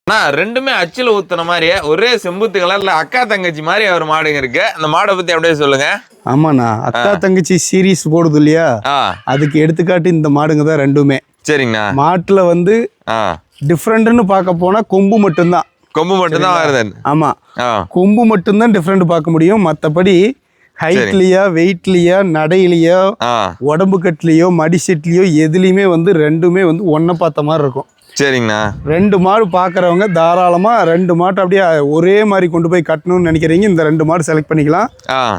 அண்ணா ரெண்டுமே அச்சில் ஊத்துன மாதிரியே ஒரே செம்புத்து கலர்ல அக்கா தங்கச்சி மாதிரி ஒரு மாடுங்க இருக்கு. அந்த மாடை பத்தி அப்படியே சொல்லுங்க. ஆமாண்ணா, அக்கா தங்கச்சி சீரீஸ் போடுது இல்லையா, அதுக்கு எடுத்துக்காட்டு இந்த மாடுங்க தான் ரெண்டுமே. சரிங்கண்ணா. மாட்டுல வந்து டிஃப்ரெண்ட்னு பார்க்க போனா கொம்பு மட்டும்தான். கொம்பு மட்டும்தான் வருது. ஆமா, கொம்பு மட்டும்தான் டிஃப்ரெண்ட் பார்க்க முடியும். மற்றபடி ஹைட்லயா, வெயிட்லயா, நடையிலையோ, உடம்பு கட்டுலையோ, மடி செட்லயோ எதுலையுமே வந்து ரெண்டுமே வந்து ஒன்றை பார்த்த மாதிரி இருக்கும். சரிங்கண்ணா. ரெண்டு மாடு பார்க்குறவங்க தாராளமாக ரெண்டு மாட்டை அப்படியே ஒரே மாதிரி கொண்டு போய் கட்டணும்னு நினைக்கிறீங்க, இந்த ரெண்டு மாடு செலக்ட் பண்ணிக்கலாம்.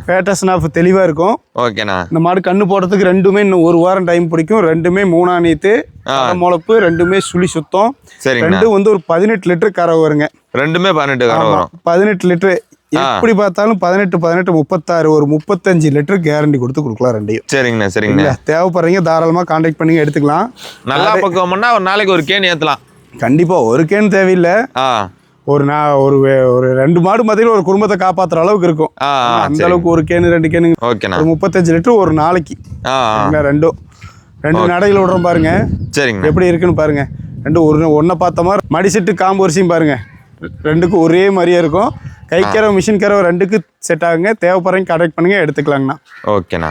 பேட்டர்ன் ஆஃப் தெளிவாக இருக்கும். ஓகேண்ணா. இந்த மாடு கண்ணு போடுறதுக்கு ரெண்டுமே இன்னும் ஒரு வாரம் டைம் பிடிக்கும். ரெண்டுமே 3 நீத்து முளப்பு, ரெண்டுமே சுழி சுத்தம். ரெண்டும் வந்து ஒரு 18 லிட்டர் கரை வருங்க. ரெண்டுமே 18 கரை வரும். 18 லிட்டரு எப்படி பார்த்தாலும் 18 36 ஒரு 35 லிட்டர் கேரண்டி கொடுத்து கொடுக்கலாம் ரெண்டையும். சரிங்கண்ணா. சரிங்கண்ணா. தேவைப்படுறீங்க தாராளமாக கான்டாக்ட் பண்ணி எடுத்துக்கலாம். நல்லா பக்குவம்னா ஒரு நாளைக்கு ஒரு கேன் ஏற்றலாம். கண்டிப்பா ஒரு கேன் தேவையில்லை. ஒரு ஒரு 2 மாடு மத்தியில் ஒரு குடும்பத்தை காப்பாற்றுற அளவுக்கு இருக்கும். அந்த அளவுக்கு ஒரு கேனு 2 கேனு 35 லிட்டர் ஒரு நாளைக்கு. ரெண்டு நடையில் விடுறோம் பாருங்க. சரிங்க. எப்படி இருக்குன்னு பாருங்க. ஒன்றை பார்த்த மாதிரி மடிசெட்டு காம்பு வரிசையும் பாருங்க, ரெண்டுக்கும் ஒரே மாதிரியே இருக்கும். கை கறவை மிஷின் கறவை ரெண்டுக்கு செட் ஆகுங்க. தேவைப்படுறீங்க கான்டாக்ட் பண்ணுங்க, எடுத்துக்கலாங்கண்ணா. ஓகேண்ணா.